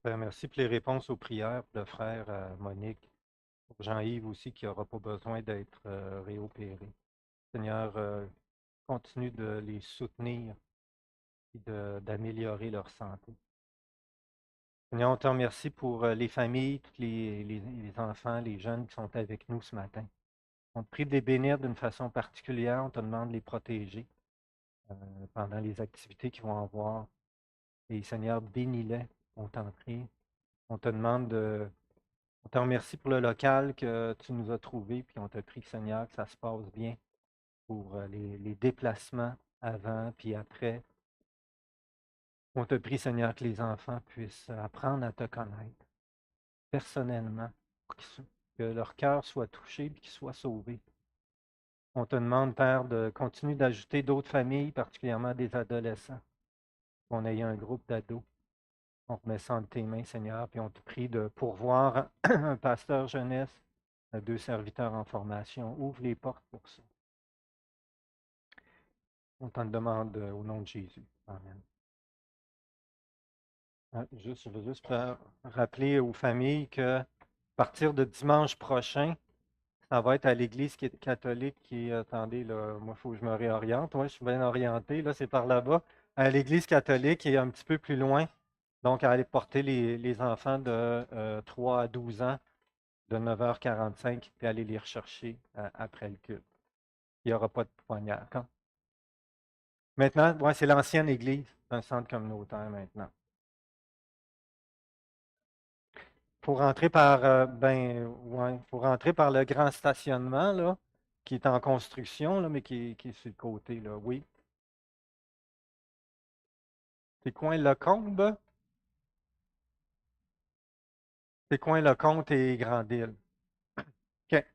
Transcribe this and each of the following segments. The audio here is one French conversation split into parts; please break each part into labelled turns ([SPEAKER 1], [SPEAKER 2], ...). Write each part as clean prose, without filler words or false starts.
[SPEAKER 1] Père, merci pour les réponses aux prières, pour le frère Monique, pour Jean-Yves aussi qui n'aura pas besoin d'être réopéré. Seigneur, continue de les soutenir et d'améliorer leur santé. Seigneur, on te remercie pour les familles, tous les enfants, les jeunes qui sont avec nous ce matin. On te prie de les bénir d'une façon particulière. On te demande de les protéger pendant les activités qu'ils vont avoir. Et Seigneur, bénis-les, on t'en prie. On te demande de On te remercie pour le local que tu nous as trouvé, puis on te prie, Seigneur, que ça se passe bien pour les déplacements avant puis après. On te prie, Seigneur, que les enfants puissent apprendre à te connaître personnellement, pour que leur cœur soit touché et qu'ils soient sauvés. On te demande, Père, de continuer d'ajouter d'autres familles, particulièrement des adolescents, qu'on ait un groupe d'ados. On remet ça entre tes mains, Seigneur, puis on te prie de pourvoir un pasteur jeunesse, deux serviteurs en formation. Ouvre les portes pour ça. On t'en demande au nom de Jésus. Amen. Je veux juste rappeler aux familles que à partir de dimanche prochain, ça va être à l'Église catholique attendez, là, moi, il faut que je me réoriente. Oui, je suis bien orienté, là, c'est par là-bas. À l'Église catholique, qui est un petit peu plus loin. Donc, à aller porter les enfants de 3 à 12 ans de 9h45 puis aller les rechercher après le culte. Il n'y aura pas de poignard. Maintenant, ouais, c'est l'ancienne église, c'est un centre communautaire maintenant. Pour rentrer par ouais, faut rentrer par le grand stationnement là, qui est en construction, là, mais qui est sur le côté, là. Oui. C'est coin Lecombe. C'est coin Lecomte et Grandville. OK.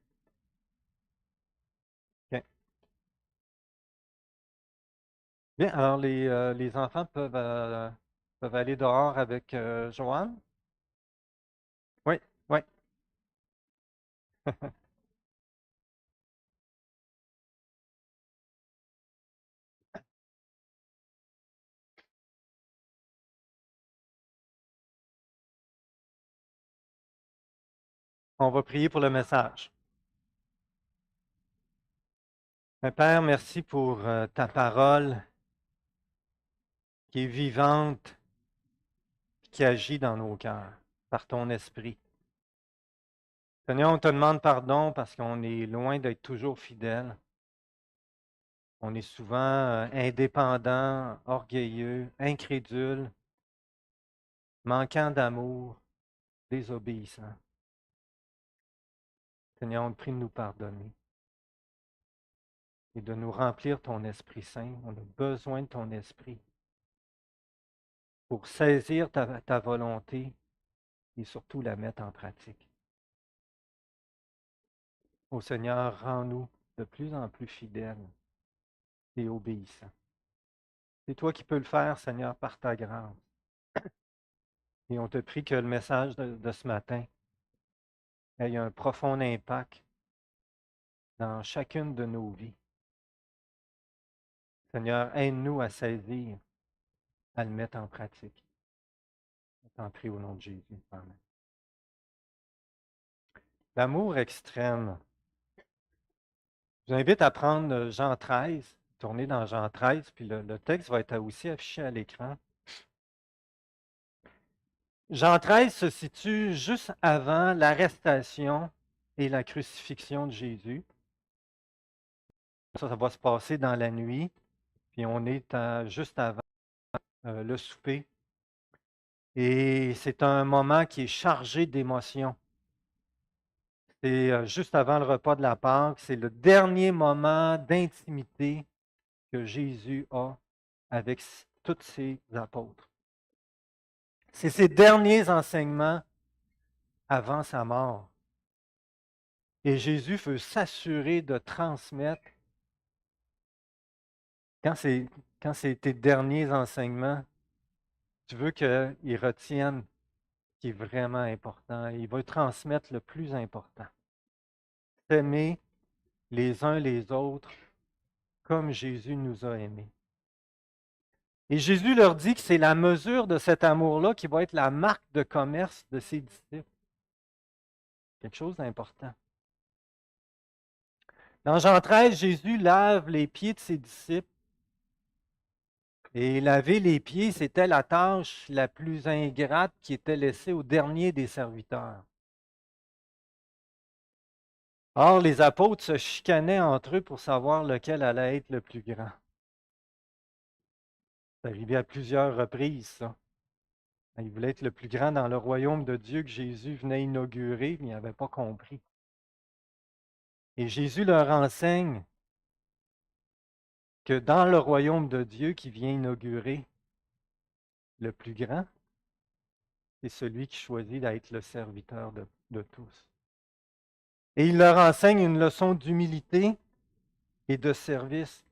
[SPEAKER 1] OK. Bien, alors les enfants peuvent aller dehors avec Joanne. Oui, oui. On va prier pour le message. Père, merci pour ta parole qui est vivante, qui agit dans nos cœurs par ton esprit. Seigneur, on te demande pardon parce qu'on est loin d'être toujours fidèle. On est souvent indépendant, orgueilleux, incrédule, manquant d'amour, désobéissant. Seigneur, on te prie de nous pardonner et de nous remplir ton Esprit Saint. On a besoin de ton Esprit pour saisir ta volonté et surtout la mettre en pratique. Ô Seigneur, rends-nous de plus en plus fidèles et obéissants. C'est toi qui peux le faire, Seigneur, par ta grâce. Et on te prie que le message de ce matin ait un profond impact dans chacune de nos vies. Seigneur, aide-nous à saisir, à le mettre en pratique. Je t'en prie au nom de Jésus. Amen. L'amour extrême. Je vous invite à prendre Jean 13, tourner dans Jean 13, puis le texte va être aussi affiché à l'écran. Jean 13 se situe juste avant l'arrestation et la crucifixion de Jésus. Ça va se passer dans la nuit, puis on est juste avant le souper. Et c'est un moment qui est chargé d'émotions. C'est juste avant le repas de la Pâque, c'est le dernier moment d'intimité que Jésus a avec tous ses apôtres. C'est ses derniers enseignements avant sa mort. Et Jésus veut s'assurer de transmettre, quand c'est tes derniers enseignements, tu veux qu'ils retiennent ce qui est vraiment important. Il va transmettre le plus important. S'aimer les uns les autres comme Jésus nous a aimés. Et Jésus leur dit que c'est la mesure de cet amour-là qui va être la marque de commerce de ses disciples. Quelque chose d'important. Dans Jean 13, Jésus lave les pieds de ses disciples. Et laver les pieds, c'était la tâche la plus ingrate qui était laissée au dernier des serviteurs. Or, les apôtres se chicanaient entre eux pour savoir lequel allait être le plus grand. C'est arrivé à plusieurs reprises, ça. Ils voulaient être le plus grand dans le royaume de Dieu que Jésus venait inaugurer, mais ils n'avaient pas compris. Et Jésus leur enseigne que dans le royaume de Dieu qui vient inaugurer, le plus grand, c'est celui qui choisit d'être le serviteur de tous. Et il leur enseigne une leçon d'humilité et de service.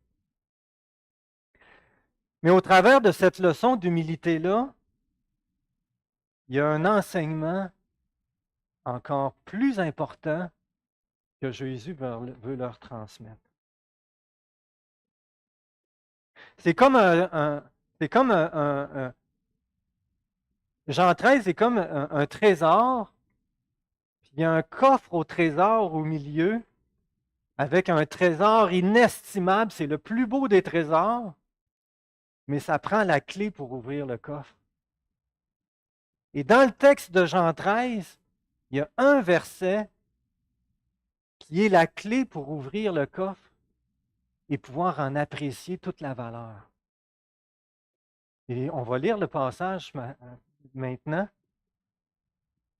[SPEAKER 1] Mais au travers de cette leçon d'humilité-là, il y a un enseignement encore plus important que Jésus veut leur transmettre. C'est comme Jean 13 c'est comme un trésor, puis il y a un coffre au trésor au milieu, avec un trésor inestimable, c'est le plus beau des trésors, mais ça prend la clé pour ouvrir le coffre. Et dans le texte de Jean 13, il y a un verset qui est la clé pour ouvrir le coffre et pouvoir en apprécier toute la valeur. Et on va lire le passage maintenant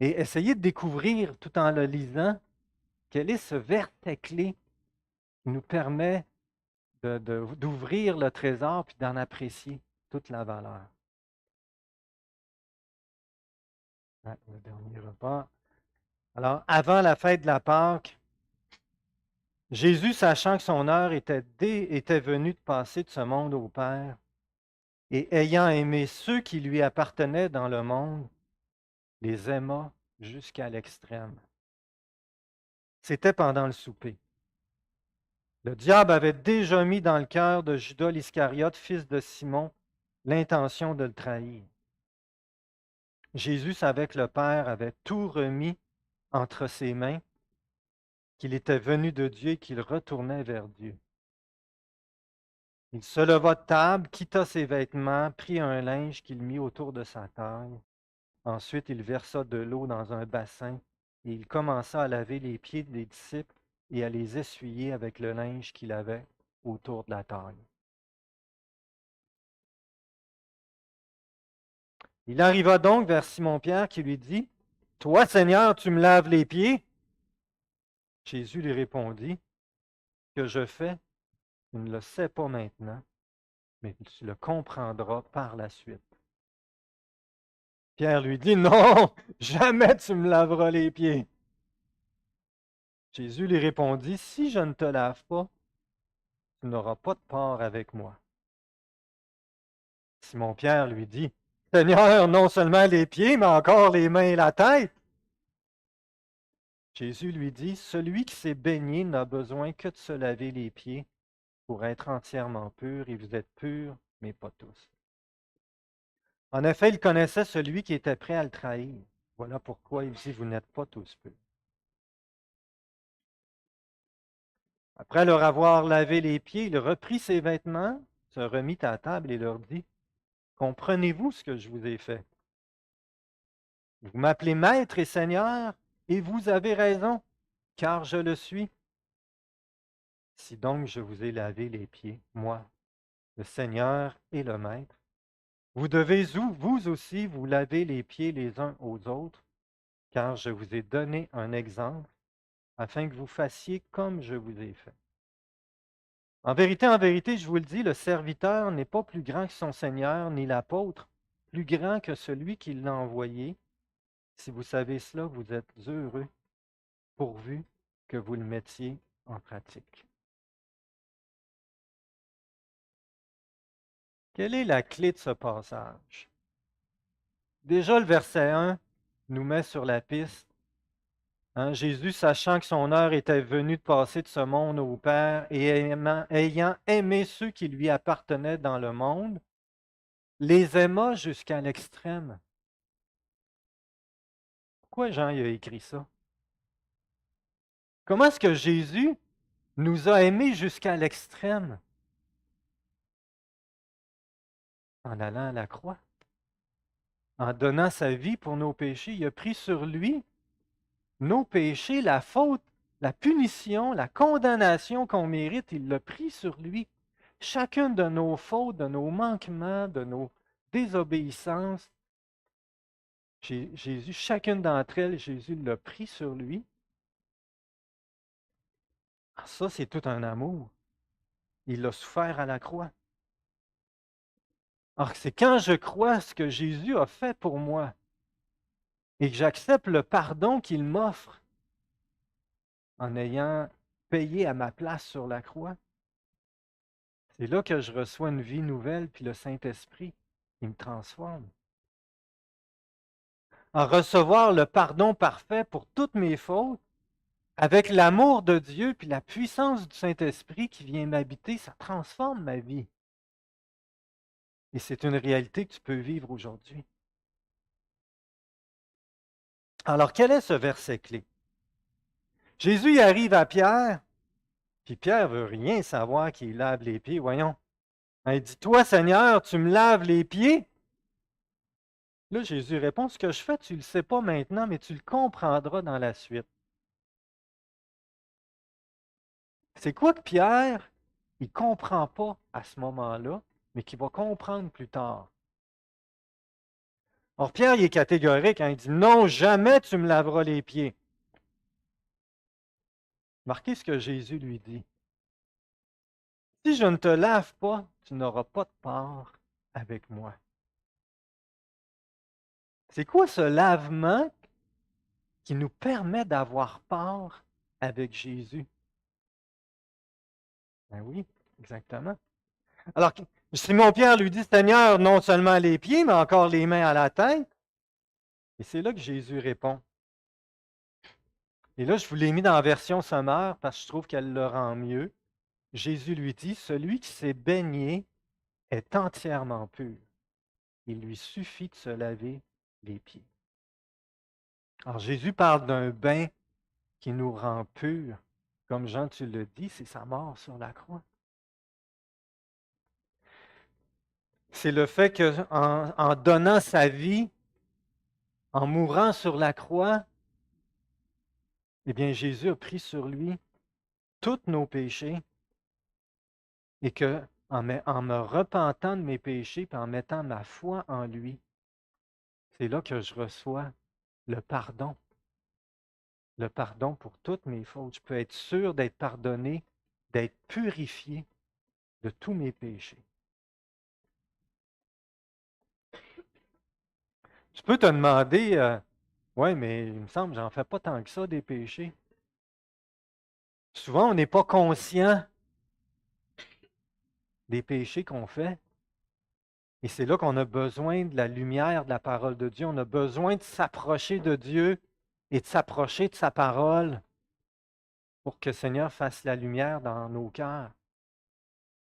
[SPEAKER 1] et essayer de découvrir, tout en le lisant, quel est ce verset clé qui nous permet d'ouvrir le trésor puis d'en apprécier toute la valeur. Le dernier repas. Alors, avant la fête de la Pâque, Jésus, sachant que son heure était venue de passer de ce monde au Père, et ayant aimé ceux qui lui appartenaient dans le monde, les aima jusqu'à l'extrême. C'était pendant le souper. Le diable avait déjà mis dans le cœur de Judas l'Iscariote, fils de Simon, l'intention de le trahir. Jésus savait que le Père avait tout remis entre ses mains, qu'il était venu de Dieu et qu'il retournait vers Dieu. Il se leva de table, quitta ses vêtements, prit un linge qu'il mit autour de sa taille. Ensuite, il versa de l'eau dans un bassin et il commença à laver les pieds des disciples et à les essuyer avec le linge qu'il avait autour de la taille. Il arriva donc vers Simon-Pierre qui lui dit, « Toi, Seigneur, tu me laves les pieds? » Jésus lui répondit, « Ce que je fais, tu ne le sais pas maintenant, mais tu le comprendras par la suite. » Pierre lui dit, « Non, jamais tu me laveras les pieds. » Jésus lui répondit, « Si je ne te lave pas, tu n'auras pas de part avec moi. » Simon-Pierre lui dit, « Seigneur, non seulement les pieds, mais encore les mains et la tête. » Jésus lui dit, « Celui qui s'est baigné n'a besoin que de se laver les pieds pour être entièrement pur, et vous êtes purs, mais pas tous. » En effet, il connaissait celui qui était prêt à le trahir. Voilà pourquoi il dit, « Vous n'êtes pas tous purs. » Après leur avoir lavé les pieds, il reprit ses vêtements, se remit à table et leur dit, « Comprenez-vous ce que je vous ai fait? Vous m'appelez Maître et Seigneur, et vous avez raison, car je le suis. Si donc je vous ai lavé les pieds, moi, le Seigneur et le Maître, vous devez vous aussi vous laver les pieds les uns aux autres, car je vous ai donné un exemple, afin que vous fassiez comme je vous ai fait. En vérité, je vous le dis, le serviteur n'est pas plus grand que son Seigneur, ni l'apôtre plus grand que celui qui l'a envoyé. Si vous savez cela, vous êtes heureux, pourvu que vous le mettiez en pratique. » Quelle est la clé de ce passage? Déjà, le verset 1 nous met sur la piste. Jésus, sachant que son heure était venue de passer de ce monde au Père et ayant aimé ceux qui lui appartenaient dans le monde, les aima jusqu'à l'extrême. Pourquoi Jean il a écrit ça? Comment est-ce que Jésus nous a aimés jusqu'à l'extrême? En allant à la croix, en donnant sa vie pour nos péchés. Il a pris sur lui nos péchés, la faute, la punition, la condamnation qu'on mérite, il l'a pris sur lui. Chacune de nos fautes, de nos manquements, de nos désobéissances, Jésus, chacune d'entre elles, Jésus l'a pris sur lui. Ça, c'est tout un amour. Il l'a souffert à la croix. Alors, c'est quand je crois ce que Jésus a fait pour moi et que j'accepte le pardon qu'il m'offre en ayant payé à ma place sur la croix, c'est là que je reçois une vie nouvelle, puis le Saint-Esprit, il me transforme. En recevoir le pardon parfait pour toutes mes fautes, avec l'amour de Dieu, puis la puissance du Saint-Esprit qui vient m'habiter, ça transforme ma vie. Et c'est une réalité que tu peux vivre aujourd'hui. Alors, quel est ce verset clé? Jésus y arrive à Pierre, puis Pierre veut rien savoir qu'il lave les pieds. Voyons. Il dit, toi, Seigneur, tu me laves les pieds? Là, Jésus répond, ce que je fais, tu ne le sais pas maintenant, mais tu le comprendras dans la suite. C'est quoi que Pierre, il ne comprend pas à ce moment-là, mais qu'il va comprendre plus tard? Or, Pierre, il est catégorique, il dit, non, jamais tu me laveras les pieds. Marquez ce que Jésus lui dit. Si je ne te lave pas, tu n'auras pas de part avec moi. C'est quoi ce lavement qui nous permet d'avoir part avec Jésus? Ben oui, exactement. Alors, Simon-Pierre lui dit, Seigneur, non seulement les pieds, mais encore les mains à la tête. Et c'est là que Jésus répond. Et là, je vous l'ai mis dans la version sommaire parce que je trouve qu'elle le rend mieux. Jésus lui dit, celui qui s'est baigné est entièrement pur. Il lui suffit de se laver les pieds. Alors, Jésus parle d'un bain qui nous rend purs. Comme Jean, tu le dis, c'est sa mort sur la croix. C'est le fait qu'en donnant sa vie, en mourant sur la croix, eh bien, Jésus a pris sur lui tous nos péchés et que, en me repentant de mes péchés et en mettant ma foi en lui, c'est là que je reçois le pardon pour toutes mes fautes. Je peux être sûr d'être pardonné, d'être purifié de tous mes péchés. Tu peux te demander, ouais, mais il me semble que j'en fais pas tant que ça des péchés. Souvent, on n'est pas conscient des péchés qu'on fait. Et c'est là qu'on a besoin de la lumière de la parole de Dieu. On a besoin de s'approcher de Dieu et de s'approcher de sa parole pour que le Seigneur fasse la lumière dans nos cœurs.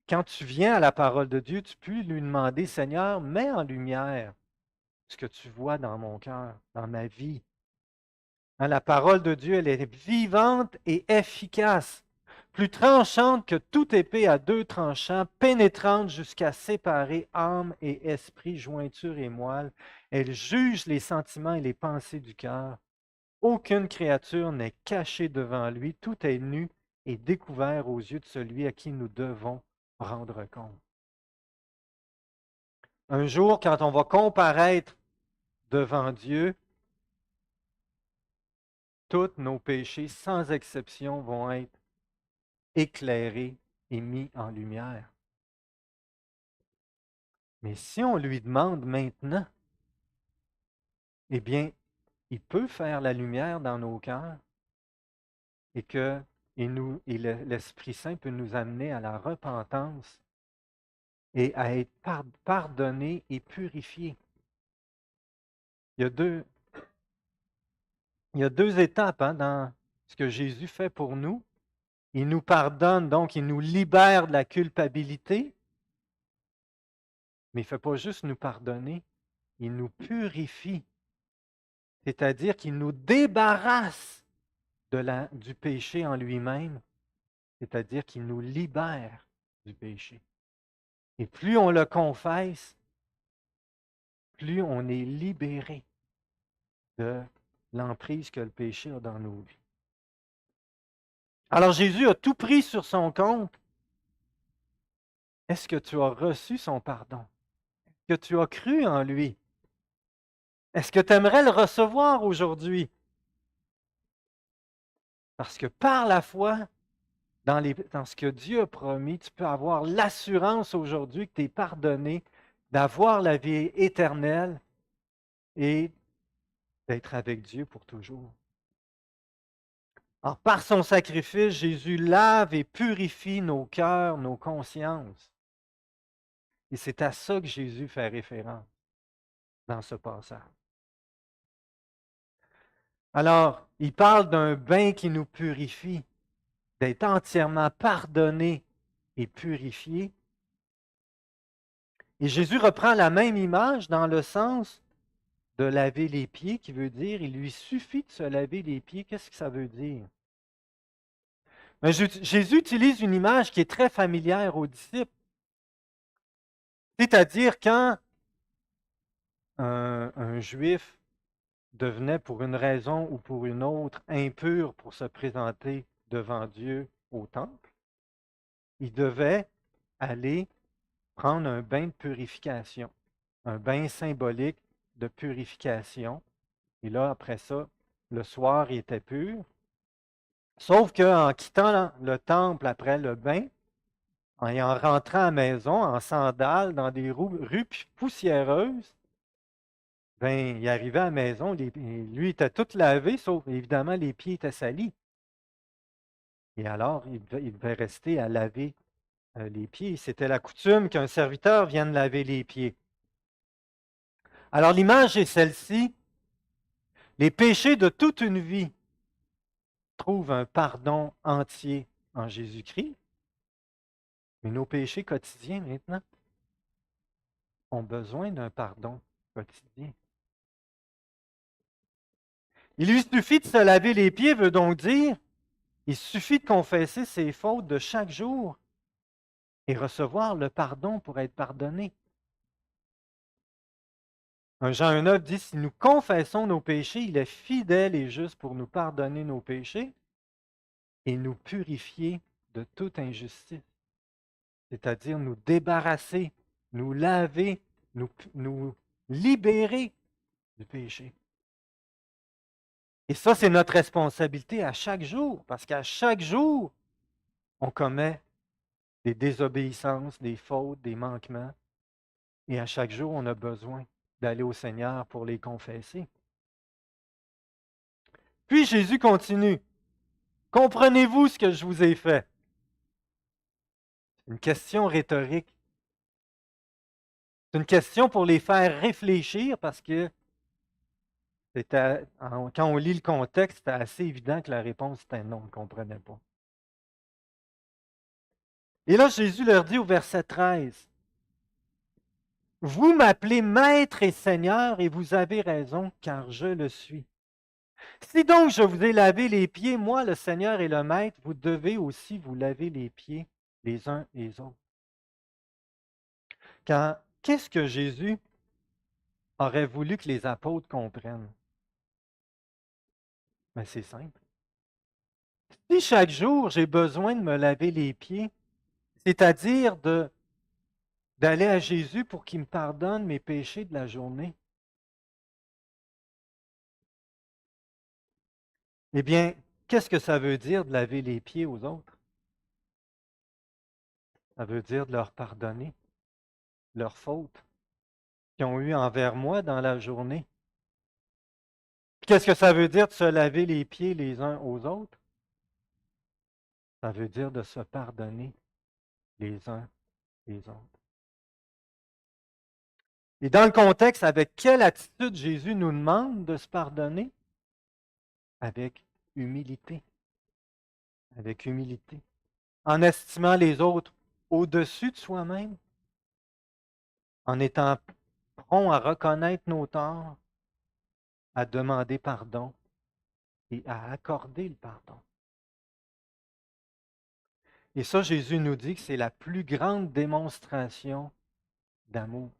[SPEAKER 1] Quand tu viens à la parole de Dieu, tu peux lui demander, Seigneur, mets en lumière ce que tu vois dans mon cœur, dans ma vie. La parole de Dieu, elle est vivante et efficace, plus tranchante que toute épée à deux tranchants, pénétrante jusqu'à séparer âme et esprit, jointure et moelle. Elle juge les sentiments et les pensées du cœur. Aucune créature n'est cachée devant lui, tout est nu et découvert aux yeux de celui à qui nous devons rendre compte. Un jour, quand on va comparaître devant Dieu, tous nos péchés, sans exception, vont être éclairés et mis en lumière. Mais si on lui demande maintenant, eh bien, il peut faire la lumière dans nos cœurs et que l'Esprit Saint peut nous amener à la repentance et à être pardonné et purifié. Il y a deux étapes dans ce que Jésus fait pour nous. Il nous pardonne, donc il nous libère de la culpabilité, mais il ne fait pas juste nous pardonner, il nous purifie, c'est-à-dire qu'il nous débarrasse du péché en lui-même, c'est-à-dire qu'il nous libère du péché. Et plus on le confesse, plus on est libéré de l'emprise que le péché a dans nos vies. Alors Jésus a tout pris sur son compte. Est-ce que tu as reçu son pardon? Est-ce que tu as cru en lui? Est-ce que tu aimerais le recevoir aujourd'hui? Parce que par la foi, dans ce que Dieu a promis, tu peux avoir l'assurance aujourd'hui que tu es pardonné, d'avoir la vie éternelle et d'être avec Dieu pour toujours. Alors, par son sacrifice, Jésus lave et purifie nos cœurs, nos consciences. Et c'est à ça que Jésus fait référence dans ce passage. Alors, il parle d'un bain qui nous purifie, d'être entièrement pardonné et purifié. Et Jésus reprend la même image dans le sens de laver les pieds, qui veut dire il lui suffit de se laver les pieds. Qu'est-ce que ça veut dire? Mais Jésus utilise une image qui est très familière aux disciples. C'est-à-dire quand un Juif devenait pour une raison ou pour une autre impur pour se présenter devant Dieu au temple, il devait aller prendre un bain de purification, un bain symbolique de purification. Et là, après ça, le soir, il était pur. Sauf qu'en quittant le temple après le bain, en rentrant à la maison, en sandales, dans des rues poussiéreuses, ben, il arrivait à la maison, lui était tout lavé, sauf évidemment les pieds étaient salis. Et alors, il devait rester à laver les pieds. C'était la coutume qu'un serviteur vienne laver les pieds. Alors, l'image est celle-ci. Les péchés de toute une vie trouvent un pardon entier en Jésus-Christ, mais nos péchés quotidiens maintenant ont besoin d'un pardon quotidien. Il lui suffit de se laver les pieds, veut donc dire, il suffit de confesser ses fautes de chaque jour et recevoir le pardon pour être pardonné. 1 Jean 1,9 dit, si nous confessons nos péchés, il est fidèle et juste pour nous pardonner nos péchés et nous purifier de toute injustice, c'est-à-dire nous débarrasser, nous laver, nous libérer du péché. Et ça, c'est notre responsabilité à chaque jour, parce qu'à chaque jour, on commet des désobéissances, des fautes, des manquements, et à chaque jour, on a besoin d'aller au Seigneur pour les confesser. Puis Jésus continue. Comprenez-vous ce que je vous ai fait? C'est une question rhétorique. C'est une question pour les faire réfléchir parce que quand on lit le contexte, c'était assez évident que la réponse était non, on ne comprenait pas. Et là, Jésus leur dit au verset 13, vous m'appelez Maître et Seigneur et vous avez raison car je le suis. Si donc je vous ai lavé les pieds, moi le Seigneur et le Maître, vous devez aussi vous laver les pieds les uns les autres. Qu'est-ce que Jésus aurait voulu que les apôtres comprennent? Mais c'est simple. Si chaque jour j'ai besoin de me laver les pieds, c'est-à-dire d'aller à Jésus pour qu'il me pardonne mes péchés de la journée, eh bien, qu'est-ce que ça veut dire de laver les pieds aux autres? Ça veut dire de leur pardonner leurs fautes qu'ils ont eues envers moi dans la journée. Qu'est-ce que ça veut dire de se laver les pieds les uns aux autres? Ça veut dire de se pardonner les uns les autres. Et dans le contexte, avec quelle attitude Jésus nous demande de se pardonner? Avec humilité. Avec humilité. En estimant les autres au-dessus de soi-même. en étant prompt à reconnaître nos torts, à demander pardon et à accorder le pardon. Et ça, Jésus nous dit que c'est la plus grande démonstration d'amour.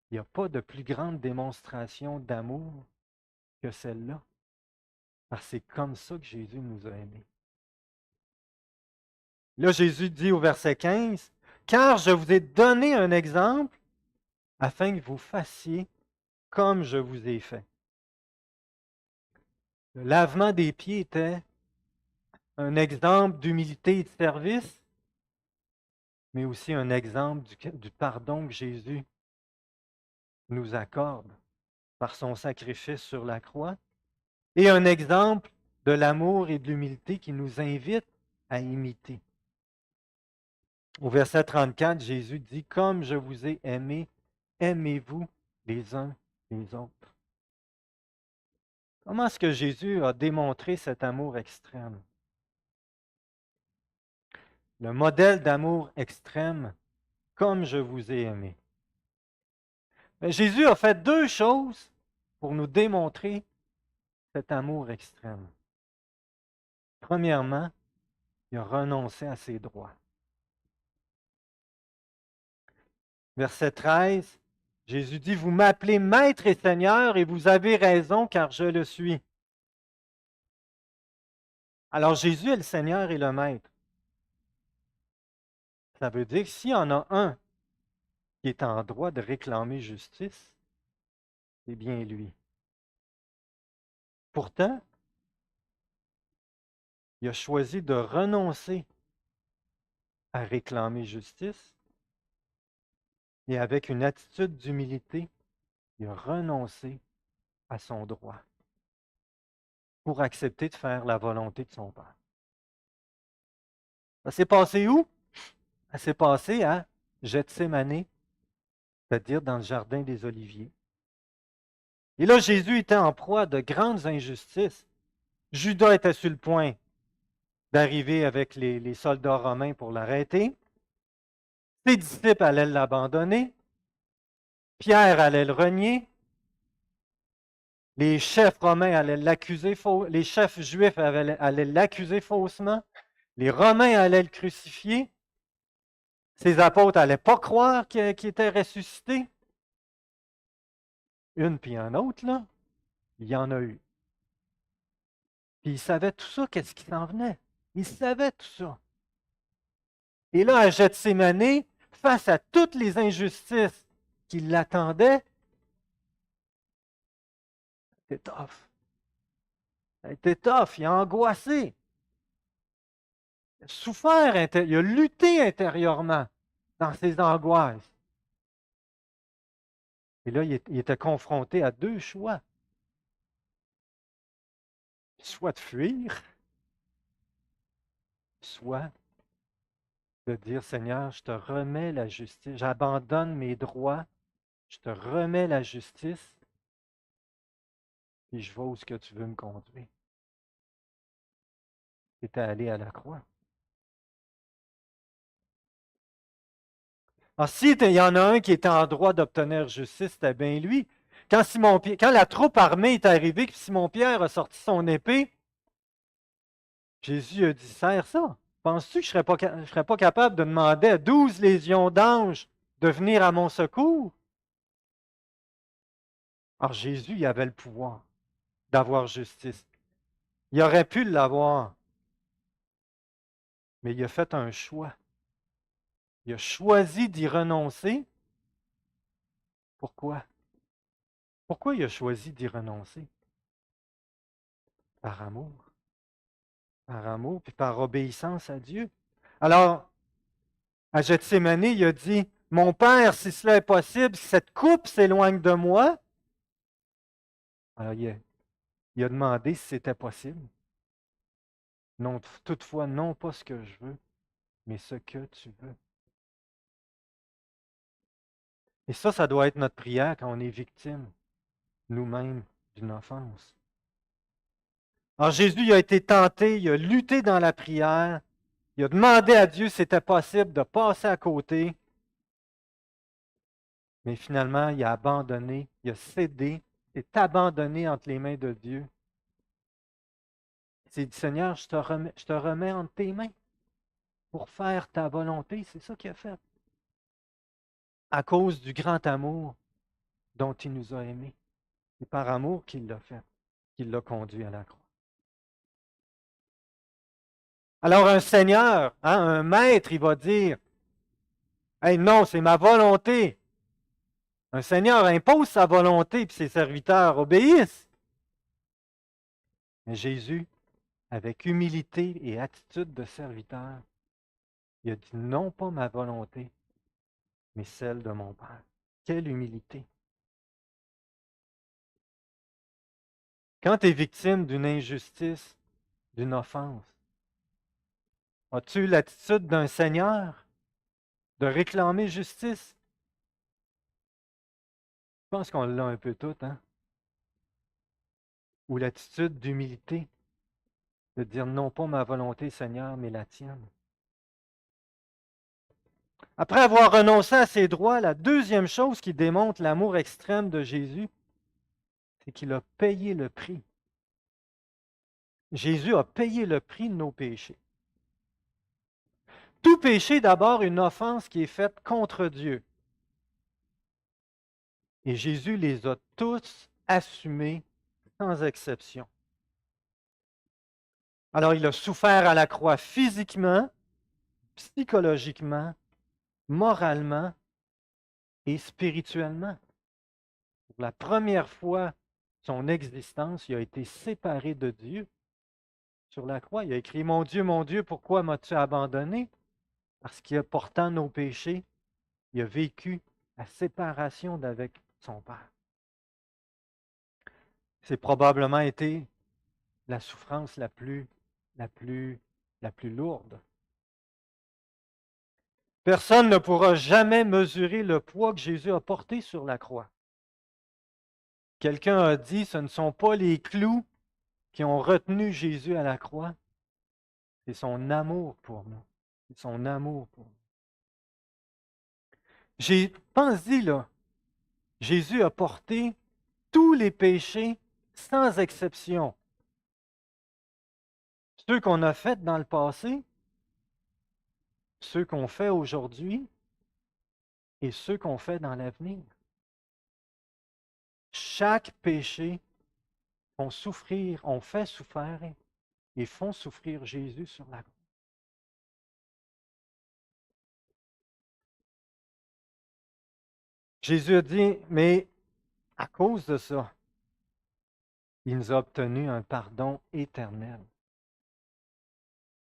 [SPEAKER 1] Il n'y a pas de plus grande démonstration d'amour que celle-là. Parce que c'est comme ça que Jésus nous a aimés. Là, Jésus dit au verset 15, « Car je vous ai donné un exemple afin que vous fassiez comme je vous ai fait. » Le lavement des pieds était un exemple d'humilité et de service, mais aussi un exemple du pardon que Jésus nous accorde par son sacrifice sur la croix, et un exemple de l'amour et de l'humilité qui nous invite à imiter. Au verset 34, Jésus dit, « Comme je vous ai aimé, aimez-vous les uns les autres. » Comment est-ce que Jésus a démontré cet amour extrême? Le modèle d'amour extrême, comme je vous ai aimé. Mais Jésus a fait deux choses pour nous démontrer cet amour extrême. Premièrement, il a renoncé à ses droits. Verset 13, Jésus dit, « Vous m'appelez Maître et Seigneur, et vous avez raison, car je le suis. » Alors Jésus est le Seigneur et le Maître. Ça veut dire que s'il y en a un qui est en droit de réclamer justice, c'est bien lui. Pourtant, il a choisi de renoncer à réclamer justice et avec une attitude d'humilité, il a renoncé à son droit pour accepter de faire la volonté de son Père. Ça s'est passé où? Ça s'est passé à Gethsémani, c'est-à-dire dans le jardin des Oliviers. Et là, Jésus était en proie de grandes injustices. Judas était sur le point d'arriver avec les soldats romains pour l'arrêter. Ses disciples allaient l'abandonner. Pierre allait le renier. Les chefs romains allaient l'accuser, les chefs juifs allaient l'accuser faussement. Les Romains allaient le crucifier. Ses apôtres n'allaient pas croire qu'il était ressuscité. Une puis un autre, là, il y en a eu. Puis il savait tout ça, qu'est-ce qui s'en venait. Il savait tout ça. Et là, à Gethsémani, face à toutes les injustices qui l'attendaient, c'était tough. Ça a été tough, il a angoissé. Il a souffert, il a lutté intérieurement dans ses angoisses. Et là, il était confronté à deux choix. Soit de fuir, soit de dire, Seigneur, je te remets la justice, j'abandonne mes droits, je te remets la justice, et je vais où ce que tu veux me conduire. C'était aller à la croix. Alors, s'il y en a un qui était en droit d'obtenir justice, c'était bien lui. Quand la troupe armée est arrivée, que Simon-Pierre a sorti son épée, Jésus a dit, serre ça. Penses-tu que je ne serais pas capable de demander à 12 légions d'anges de venir à mon secours? Alors Jésus, il avait le pouvoir d'avoir justice. Il aurait pu l'avoir, mais il a fait un choix. Il a choisi d'y renoncer. Pourquoi? Pourquoi il a choisi d'y renoncer? Par amour. Par amour, puis par obéissance à Dieu. Alors, à Gethsémani, il a dit, « Mon Père, si cela est possible, si cette coupe s'éloigne de moi. » Alors, il a demandé si c'était possible. Non, toutefois, non pas ce que je veux, mais ce que tu veux. Et ça doit être notre prière quand on est victime, nous-mêmes, d'une offense. Alors Jésus il a été tenté, il a lutté dans la prière, il a demandé à Dieu si c'était possible de passer à côté. Mais finalement, il a abandonné, il a cédé, s'est abandonné entre les mains de Dieu. Il s'est dit, Seigneur, je te remets entre tes mains pour faire ta volonté. C'est ça qu'il a fait. À cause du grand amour dont il nous a aimés. C'est par amour qu'il l'a fait, qu'il l'a conduit à la croix. Alors un Seigneur, hein, un maître, il va dire, hey, non, c'est ma volonté. Un Seigneur impose sa volonté, puis ses serviteurs obéissent. Mais Jésus, avec humilité et attitude de serviteur, il a dit non pas ma volonté, mais celle de mon Père. Quelle humilité. Quand tu es victime d'une injustice, d'une offense, as-tu eu l'attitude d'un Seigneur de réclamer justice? Je pense qu'on l'a un peu tout, hein? Ou l'attitude d'humilité, de dire non pas ma volonté, Seigneur, mais la tienne. Après avoir renoncé à ses droits, la deuxième chose qui démontre l'amour extrême de Jésus, c'est qu'il a payé le prix. Jésus a payé le prix de nos péchés. Tout péché, d'abord, une offense qui est faite contre Dieu. Et Jésus les a tous assumés sans exception. Alors, il a souffert à la croix physiquement, psychologiquement, moralement et spirituellement. Pour la première fois de son existence, il a été séparé de Dieu sur la croix. Il a écrit, mon Dieu, pourquoi m'as-tu abandonné? Parce qu'il a portant nos péchés, il a vécu la séparation d'avec son Père. C'est probablement été la souffrance la plus, la plus lourde. Personne ne pourra jamais mesurer le poids que Jésus a porté sur la croix. Quelqu'un a dit, ce ne sont pas les clous qui ont retenu Jésus à la croix, c'est son amour pour nous. C'est son amour pour nous. Pense-y, là, Jésus a porté tous les péchés sans exception. Ceux qu'on a faits dans le passé, ceux qu'on fait aujourd'hui et ceux qu'on fait dans l'avenir. Chaque péché on fait souffrir et font souffrir Jésus sur la croix. Jésus a dit, mais à cause de ça, il nous a obtenu un pardon éternel.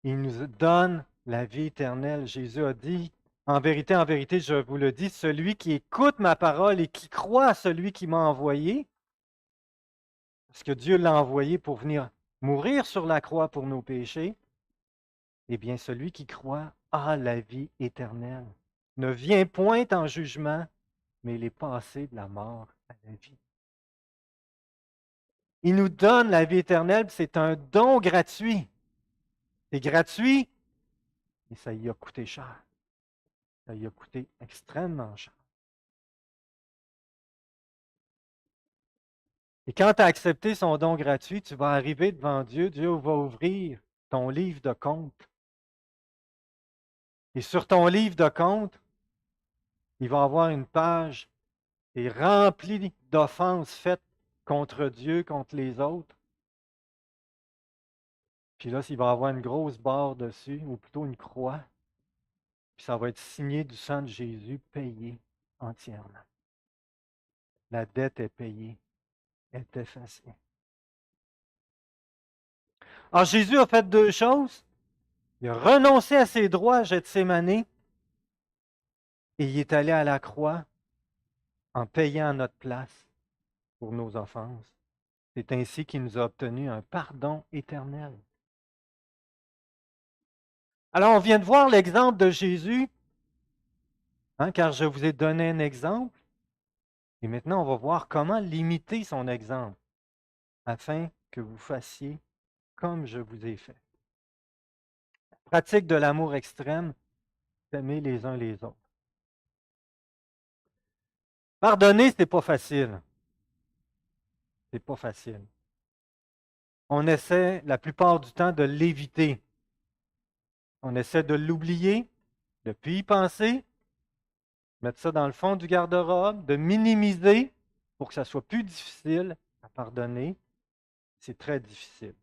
[SPEAKER 1] Il nous donne la vie éternelle. Jésus a dit, en vérité, je vous le dis, celui qui écoute ma parole et qui croit à celui qui m'a envoyé, parce que Dieu l'a envoyé pour venir mourir sur la croix pour nos péchés, eh bien, celui qui croit a la vie éternelle. Ne vient point en jugement, mais il est passé de la mort à la vie. Il nous donne la vie éternelle, c'est un don gratuit. C'est gratuit, et ça y a coûté cher. Ça y a coûté extrêmement cher. Et quand tu as accepté son don gratuit, tu vas arriver devant Dieu. Dieu va ouvrir ton livre de compte. Et sur ton livre de compte, il va y avoir une page qui est remplie d'offenses faites contre Dieu, contre les autres. Puis là, il va y avoir une grosse barre dessus, ou plutôt une croix. Puis ça va être signé du sang de Jésus, payé entièrement. La dette est payée, elle est effacée. Alors Jésus a fait deux choses. Il a renoncé à ses droits à Gethsémane et il est allé à la croix en payant à notre place pour nos offenses. C'est ainsi qu'il nous a obtenu un pardon éternel. Alors, on vient de voir l'exemple de Jésus, hein, car je vous ai donné un exemple. Et maintenant, on va voir comment limiter son exemple afin que vous fassiez comme je vous ai fait. Pratique de l'amour extrême, s'aimer les uns les autres. Pardonner, c'est pas facile. C'est pas facile. On essaie la plupart du temps de l'éviter. On essaie de l'oublier, de plus y penser, mettre ça dans le fond du garde-robe, de minimiser pour que ça soit plus difficile à pardonner. C'est très difficile.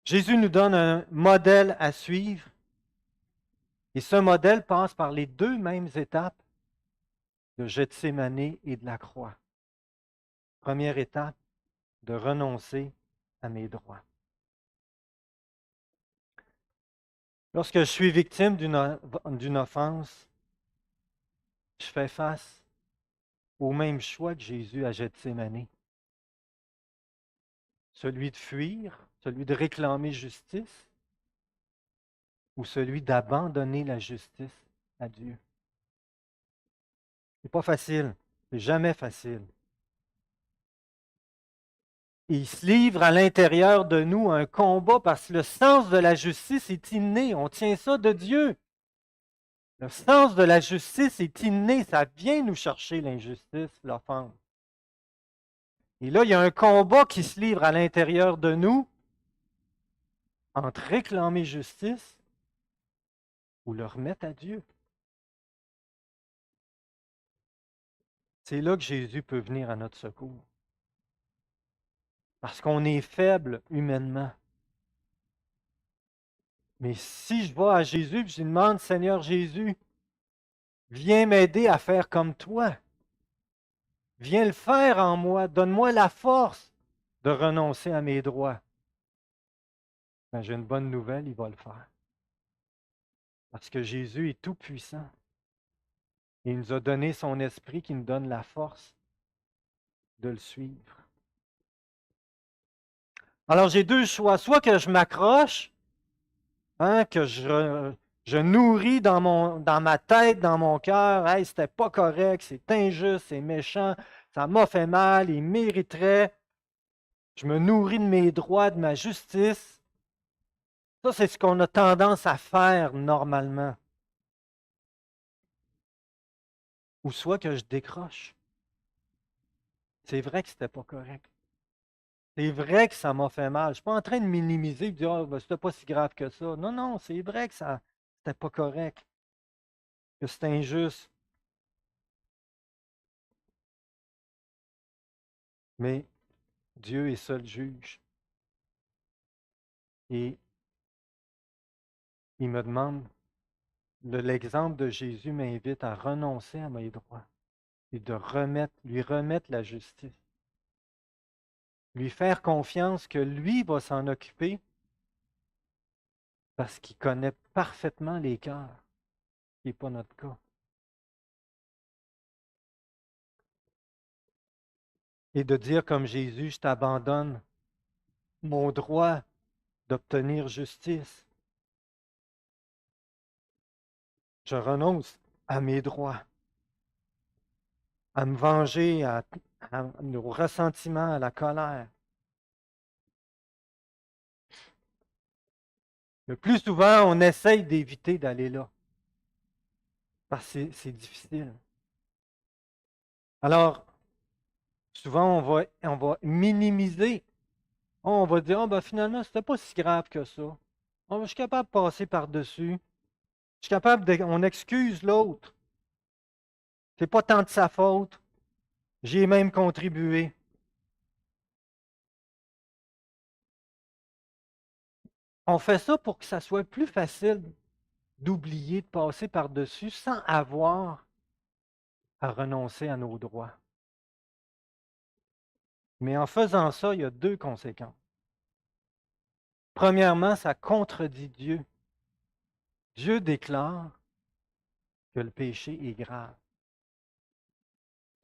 [SPEAKER 1] Jésus nous donne un modèle à suivre et ce modèle passe par les deux mêmes étapes de Gethsémane et de la croix. Première étape, de renoncer à mes droits. Lorsque je suis victime d'une offense, je fais face au même choix que Jésus à Gethsémane. Celui de fuir, celui de réclamer justice ou celui d'abandonner la justice à Dieu. C'est pas facile, c'est jamais facile. Et il se livre à l'intérieur de nous un combat parce que le sens de la justice est inné. On tient ça de Dieu. Le sens de la justice est inné. Ça vient nous chercher l'injustice, l'offense. Et là, il y a un combat qui se livre à l'intérieur de nous entre réclamer justice ou le remettre à Dieu. C'est là que Jésus peut venir à notre secours. Parce qu'on est faible humainement. Mais si je vais à Jésus et je lui demande, Seigneur Jésus, viens m'aider à faire comme toi. Viens le faire en moi. Donne-moi la force de renoncer à mes droits. Ben, j'ai une bonne nouvelle, il va le faire. Parce que Jésus est tout-puissant. Il nous a donné son esprit qui nous donne la force de le suivre. Alors j'ai deux choix. Soit que je m'accroche, que je nourris dans ma tête, dans mon cœur, hey, c'était pas correct, c'est injuste, c'est méchant, ça m'a fait mal, il mériterait. Je me nourris de mes droits, de ma justice. Ça, c'est ce qu'on a tendance à faire normalement. Ou soit que je décroche. C'est vrai que c'était pas correct. C'est vrai que ça m'a fait mal. Je ne suis pas en train de minimiser et de dire oh, ben, c'était pas si grave que ça. Non, non, c'est vrai que ça c'était pas correct, que c'est injuste. Mais Dieu est seul juge. Et il me demande, l'exemple de Jésus m'invite à renoncer à mes droits et de lui remettre la justice. Lui faire confiance que lui va s'en occuper parce qu'il connaît parfaitement les cœurs, ce qui n'est pas notre cas. Et de dire comme Jésus, je t'abandonne mon droit d'obtenir justice. Je renonce à mes droits, à me venger, au ressentiment, à la colère. Le plus souvent, on essaye d'éviter d'aller là, parce que c'est difficile. Alors, souvent, on va minimiser. On va dire, oh, ben, finalement, c'était pas si grave que ça. Oh, je suis capable de passer par-dessus. Je suis capable on excuse l'autre. C'est pas tant de sa faute. J'y ai même contribué. On fait ça pour que ça soit plus facile d'oublier, de passer par-dessus sans avoir à renoncer à nos droits. Mais en faisant ça, il y a deux conséquences. Premièrement, ça contredit Dieu. Dieu déclare que le péché est grave.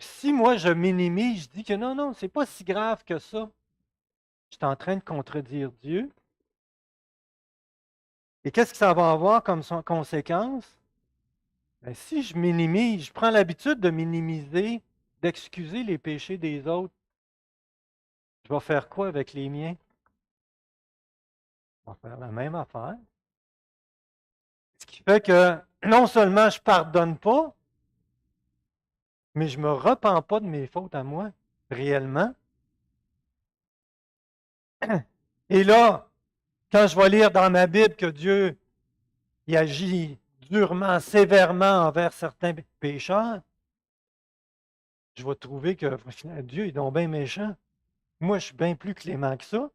[SPEAKER 1] Si moi je minimise, je dis que non, non, c'est pas si grave que ça, je suis en train de contredire Dieu. Et qu'est-ce que ça va avoir comme conséquence? Ben, si je minimise, je prends l'habitude de minimiser, d'excuser les péchés des autres, je vais faire quoi avec les miens? Je vais faire la même affaire. Ce qui fait que non seulement je ne pardonne pas, mais je ne me repens pas de mes fautes à moi, réellement. Et là, quand je vais lire dans ma Bible que Dieu il agit durement, sévèrement envers certains pécheurs, je vais trouver que finalement, Dieu est donc bien méchant. Moi, je suis bien plus clément que ça.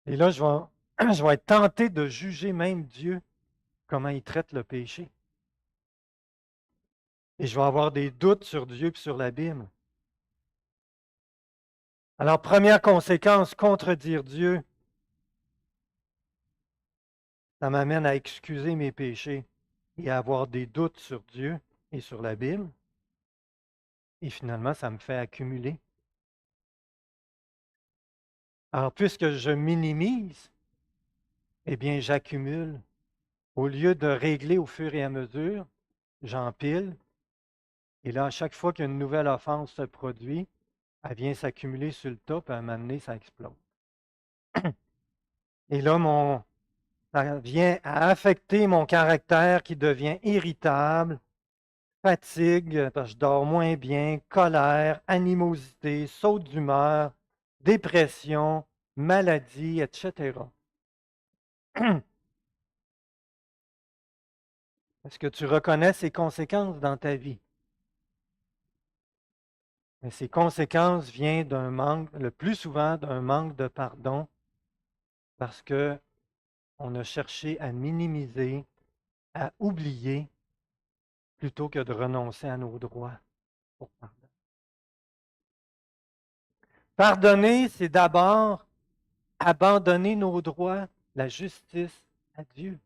[SPEAKER 1] Et là, je vais être tenté de juger même Dieu, comment il traite le péché. Et je vais avoir des doutes sur Dieu et sur la Bible. Alors, première conséquence, contredire Dieu, ça m'amène à excuser mes péchés et à avoir des doutes sur Dieu et sur la Bible. Et finalement, ça me fait accumuler. Alors, puisque je minimise, eh bien, j'accumule. Au lieu de régler au fur et à mesure, j'empile. Et là, à chaque fois qu'une nouvelle offense se produit, elle vient s'accumuler sur le tas, puis à un moment donné, ça explose. Et là, ça vient à affecter mon caractère qui devient irritable, fatigue, parce que je dors moins bien, colère, animosité, saute d'humeur, dépression, maladie, etc. Est-ce que tu reconnais ces conséquences dans ta vie? Mais ces conséquences viennent d'un manque, le plus souvent d'un manque de pardon, parce que on a cherché à minimiser, à oublier, plutôt que de renoncer à nos droits pour pardonner. Pardonner, c'est d'abord abandonner nos droits, la justice à Dieu.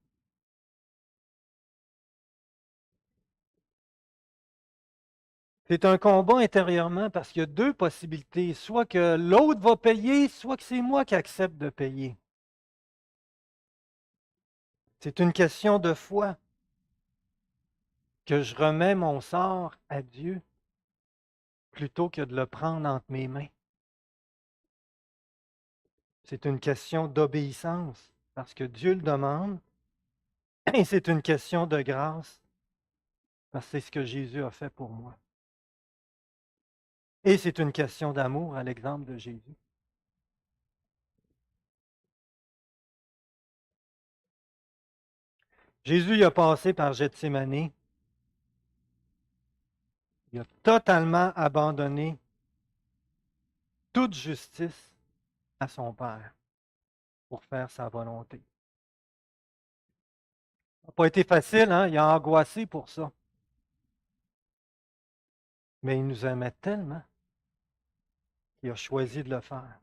[SPEAKER 1] C'est un combat intérieurement parce qu'il y a deux possibilités. Soit que l'autre va payer, soit que c'est moi qui accepte de payer. C'est une question de foi que je remets mon sort à Dieu plutôt que de le prendre entre mes mains. C'est une question d'obéissance parce que Dieu le demande et c'est une question de grâce parce que c'est ce que Jésus a fait pour moi. Et c'est une question d'amour à l'exemple de Jésus. Jésus il a passé par Gethsémani. Il a totalement abandonné toute justice à son Père pour faire sa volonté. Ça n'a pas été facile, hein? Il a angoissé pour ça. Mais il nous aimait tellement qu'il a choisi de le faire.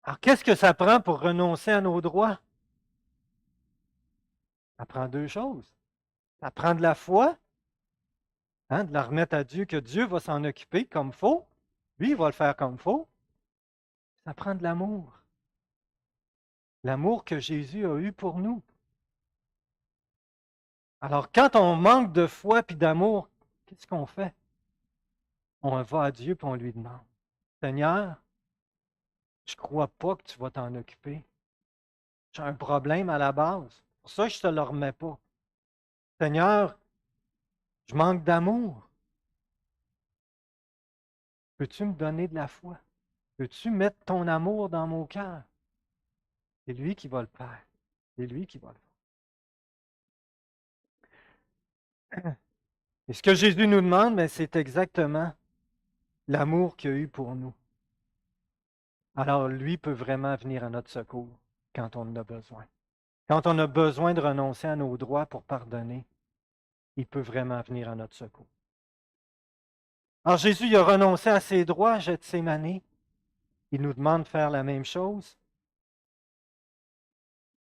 [SPEAKER 1] Alors, qu'est-ce que ça prend pour renoncer à nos droits? Ça prend deux choses. Ça prend de la foi, hein, de la remettre à Dieu, que Dieu va s'en occuper comme il faut. Lui, il va le faire comme il faut. Ça prend de l'amour. L'amour que Jésus a eu pour nous. Alors, quand on manque de foi et d'amour, qu'est-ce qu'on fait? On va à Dieu et on lui demande, Seigneur, je ne crois pas que tu vas t'en occuper. J'ai un problème à la base. Pour ça, je ne te le remets pas. Seigneur, je manque d'amour. Peux-tu me donner de la foi? Peux-tu mettre ton amour dans mon cœur? C'est lui qui va le faire. C'est lui qui va le faire. Et ce que Jésus nous demande, ben, c'est exactement l'amour qu'il a eu pour nous. Alors, lui peut vraiment venir à notre secours quand on en a besoin. Quand on a besoin de renoncer à nos droits pour pardonner, il peut vraiment venir à notre secours. Alors, Jésus il a renoncé à ses droits à Gethsémani. Il nous demande de faire la même chose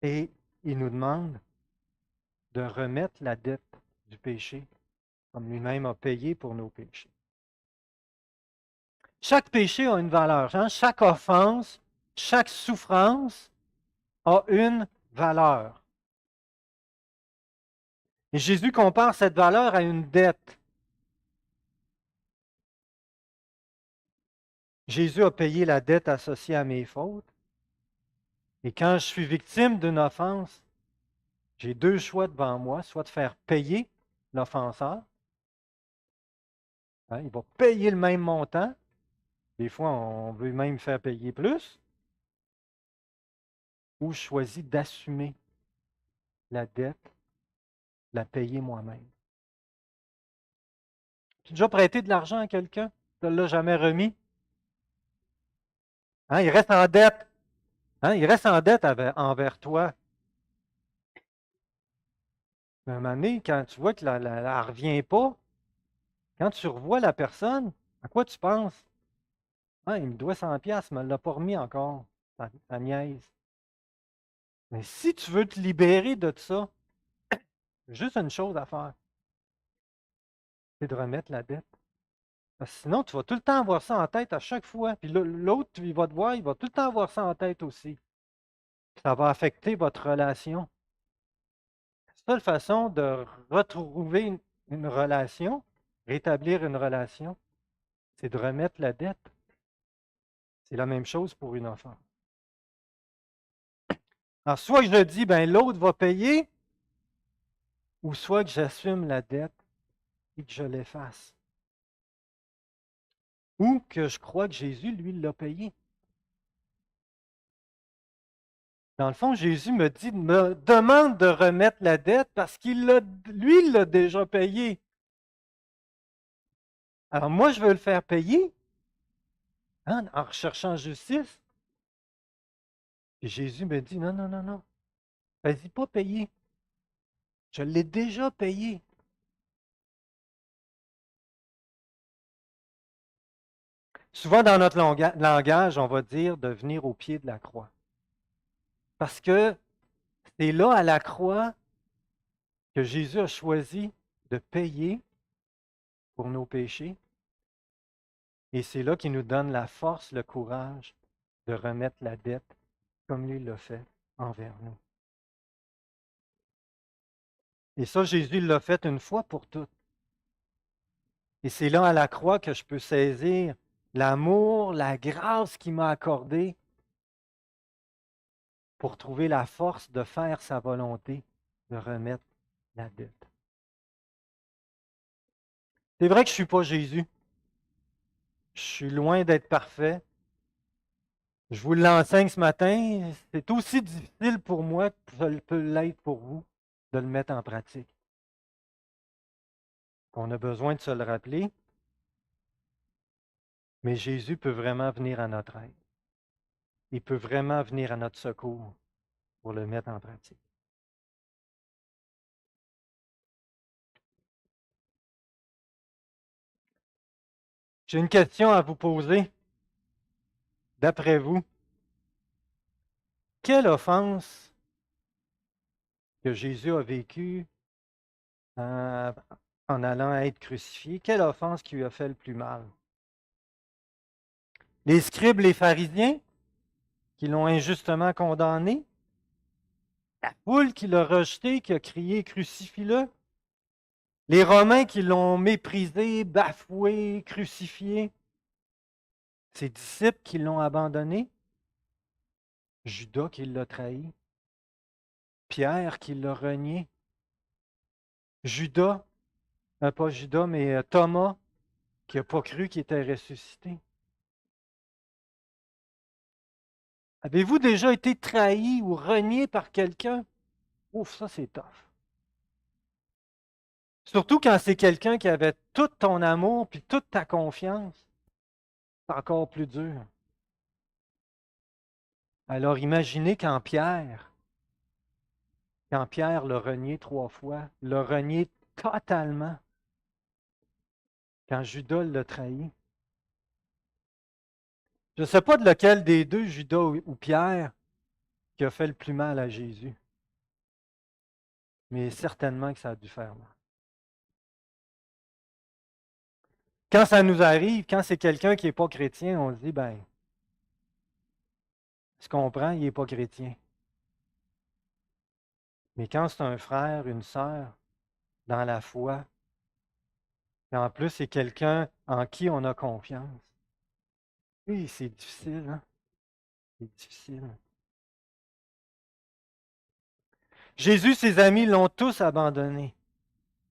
[SPEAKER 1] et il nous demande de remettre la dette du péché comme lui-même a payé pour nos péchés. Chaque péché a une valeur. Hein? Chaque offense, chaque souffrance a une valeur. Et Jésus compare cette valeur à une dette. Jésus a payé la dette associée à mes fautes. Et quand je suis victime d'une offense, j'ai deux choix devant moi, soit de faire payer l'offenseur, hein, il va payer le même montant, des fois on veut même faire payer plus, ou je choisis d'assumer la dette, la payer moi-même. Tu as déjà prêté de l'argent à quelqu'un? Tu ne l'as jamais remis? Hein, il reste en dette. Hein, il reste en dette envers toi. Mais à un moment donné, quand tu vois que elle ne revient pas, quand tu revois la personne, à quoi tu penses? Ah, il me doit 100 pièces, mais il ne l'a pas remis encore. Ça niaise. Mais si tu veux te libérer de ça, juste une chose à faire, c'est de remettre la dette. Parce que sinon, tu vas tout le temps avoir ça en tête à chaque fois. Puis l'autre, il va te voir, il va tout le temps avoir ça en tête aussi. Ça va affecter votre relation. La seule façon de retrouver une relation, rétablir une relation, c'est de remettre la dette. C'est la même chose pour une offense. Alors, soit je dis, ben l'autre va payer, ou soit que j'assume la dette et que je l'efface. Ou que je crois que Jésus, lui, l'a payé. Dans le fond, Jésus me dit, me demande de remettre la dette parce qu'il l'a, lui, il l'a déjà payé. Alors moi, je veux le faire payer, hein, en recherchant justice. Et Jésus me dit, non, non, non, non, vas-y pas payer. Je l'ai déjà payé. Souvent dans notre langage, on va dire de venir au pied de la croix. Parce que c'est là à la croix que Jésus a choisi de payer pour nos péchés. Et c'est là qu'il nous donne la force, le courage de remettre la dette comme lui l'a fait envers nous. Et ça, Jésus l'a fait une fois pour toutes. Et c'est là à la croix que je peux saisir l'amour, la grâce qu'il m'a accordée pour trouver la force de faire sa volonté, de remettre la dette. C'est vrai que je ne suis pas Jésus. Je suis loin d'être parfait. Je vous l'enseigne ce matin. C'est aussi difficile pour moi que ça peut l'être pour vous de le mettre en pratique. On a besoin de se le rappeler, mais Jésus peut vraiment venir à notre aide. Il peut vraiment venir à notre secours pour le mettre en pratique. J'ai une question à vous poser. D'après vous, quelle offense que Jésus a vécue en, en allant être crucifié, quelle offense qui lui a fait le plus mal? Les scribes, les pharisiens, qui l'ont injustement condamné? La foule qui l'a rejeté, qui a crié crucifie-le? Les Romains qui l'ont méprisé, bafoué, crucifié? Ses disciples qui l'ont abandonné? Judas qui l'a trahi? Pierre qui l'a renié? Judas, pas Judas, mais Thomas qui n'a pas cru qu'il était ressuscité? Avez-vous déjà été trahi ou renié par quelqu'un? Ouf, ça c'est tough. Surtout quand c'est quelqu'un qui avait tout ton amour puis toute ta confiance. C'est encore plus dur. Alors imaginez quand Pierre l'a renié 3 fois, l'a renié totalement, quand Judas l'a trahi. Je ne sais pas de lequel des deux, Judas ou Pierre, qui a fait le plus mal à Jésus, mais certainement que ça a dû faire mal. Quand ça nous arrive, quand c'est quelqu'un qui n'est pas chrétien, on se dit, ben, je comprends, il n'est pas chrétien. Mais quand c'est un frère, une sœur, dans la foi, et en plus c'est quelqu'un en qui on a confiance, oui, c'est difficile, hein? C'est difficile. Jésus, ses amis l'ont tous abandonné.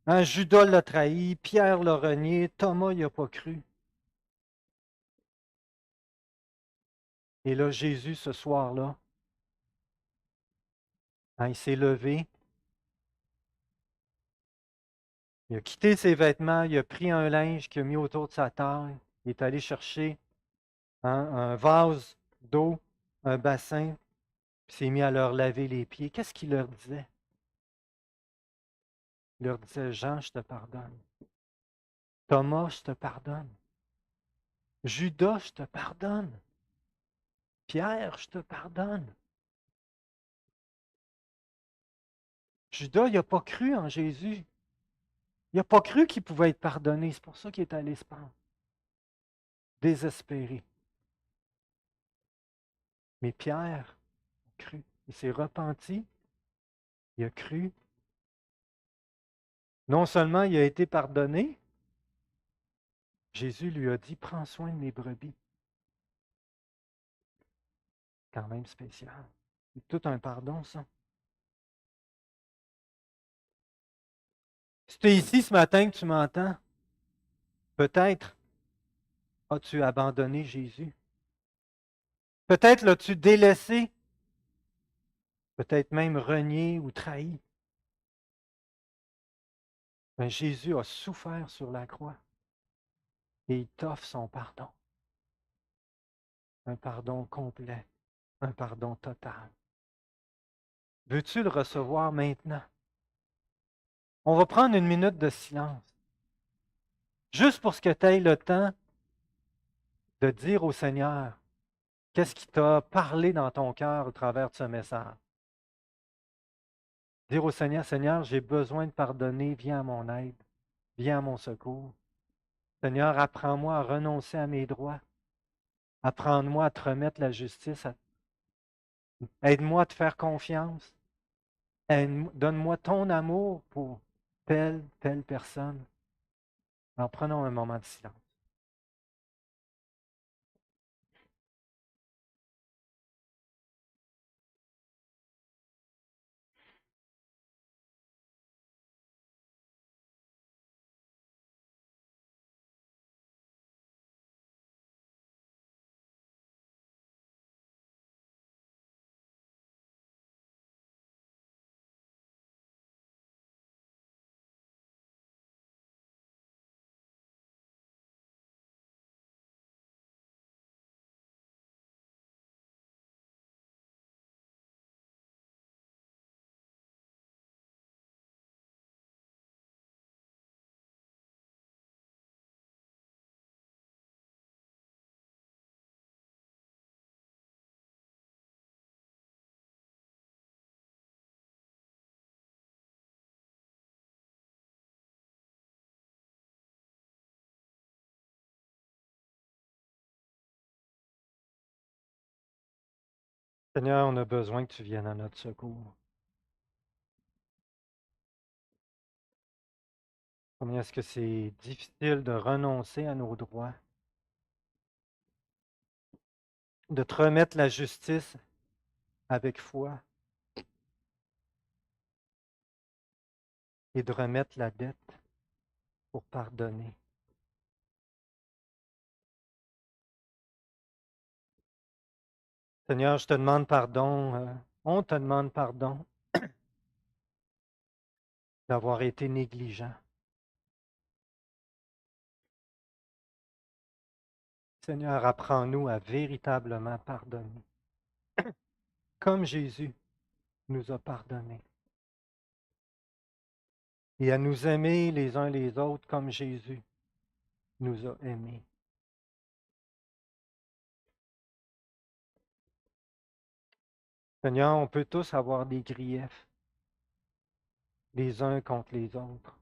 [SPEAKER 1] Hein, Judas l'a trahi, Pierre l'a renié, Thomas n'y a pas cru. Et là, Jésus, ce soir-là, hein, il s'est levé, il a quitté ses vêtements, il a pris un linge qu'il a mis autour de sa taille, il est allé chercher un vase d'eau, un bassin, puis s'est mis à leur laver les pieds. Qu'est-ce qu'il leur disait? Il leur disait, Jean, je te pardonne. Thomas, je te pardonne. Judas, je te pardonne. Pierre, je te pardonne. Judas, il n'a pas cru en Jésus. Il n'a pas cru qu'il pouvait être pardonné. C'est pour ça qu'il est allé se pendre. Désespéré. Mais Pierre a cru. Il s'est repenti. Il a cru. Non seulement il a été pardonné, Jésus lui a dit, prends soin de mes brebis. Quand même spécial. C'est tout un pardon, ça. Si tu es ici ce matin que tu m'entends, peut-être as-tu abandonné Jésus. Peut-être l'as-tu délaissé, peut-être même renié ou trahi. Mais Jésus a souffert sur la croix et il t'offre son pardon. Un pardon complet, un pardon total. Veux-tu le recevoir maintenant? On va prendre une minute de silence, juste pour ce que tu aies le temps de dire au Seigneur qu'est-ce qui t'a parlé dans ton cœur au travers de ce message. Dire au Seigneur, Seigneur, j'ai besoin de pardonner, viens à mon aide, viens à mon secours. Seigneur, apprends-moi à renoncer à mes droits. Apprends-moi à te remettre la justice. Aide-moi à te faire confiance. Donne-moi ton amour pour telle personne. Alors prenons un moment de silence. Seigneur, on a besoin que tu viennes à notre secours. Combien est-ce que c'est difficile de renoncer à nos droits, de te remettre la justice avec foi et de remettre la dette pour pardonner. Seigneur, je te demande pardon, on te demande pardon d'avoir été négligent. Seigneur, apprends-nous à véritablement pardonner, comme Jésus nous a pardonné, et à nous aimer les uns les autres comme Jésus nous a aimés. Seigneur, on peut tous avoir des griefs, les uns contre les autres.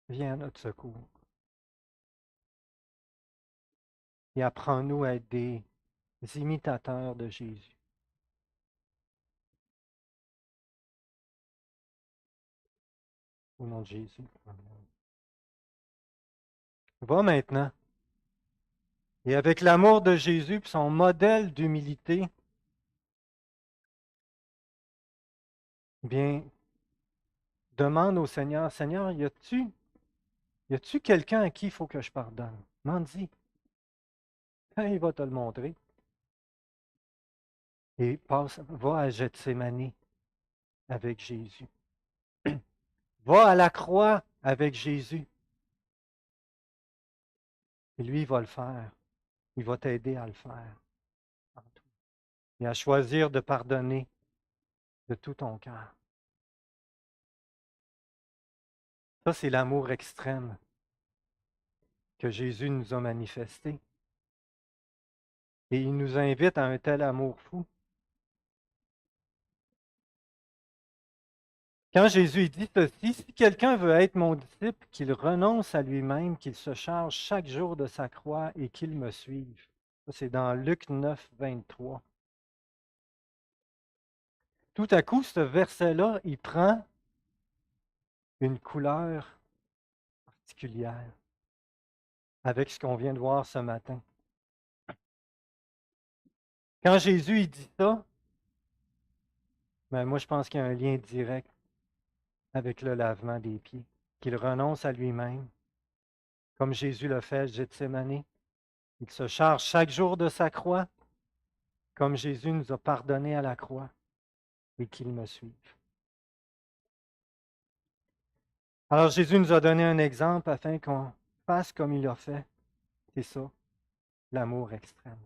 [SPEAKER 1] Viens à notre secours et apprends-nous à être des imitateurs de Jésus. Au nom de Jésus. Amen. Va maintenant. Et avec l'amour de Jésus et son modèle d'humilité, bien, demande au Seigneur, Seigneur, y a-tu quelqu'un à qui il faut que je pardonne? M'en dis. Il va te le montrer. Et va à Gethsémani avec Jésus. Va à la croix avec Jésus. Et lui, il va le faire. Il va t'aider à le faire. Et à choisir de pardonner de tout ton cœur. Ça, c'est l'amour extrême que Jésus nous a manifesté. Et il nous invite à un tel amour fou. Quand Jésus dit ceci, si quelqu'un veut être mon disciple, qu'il renonce à lui-même, qu'il se charge chaque jour de sa croix et qu'il me suive. Ça, c'est dans Luc 9, 23. Tout à coup, ce verset-là, il prend une couleur particulière avec ce qu'on vient de voir ce matin. Quand Jésus il dit ça, ben moi je pense qu'il y a un lien direct avec le lavement des pieds, qu'il renonce à lui-même, comme Jésus le fait à Gethsémani. Il se charge chaque jour de sa croix, comme Jésus nous a pardonné à la croix, et qu'il me suive. Alors Jésus nous a donné un exemple afin qu'on fasse comme il a fait. C'est ça, l'amour extrême.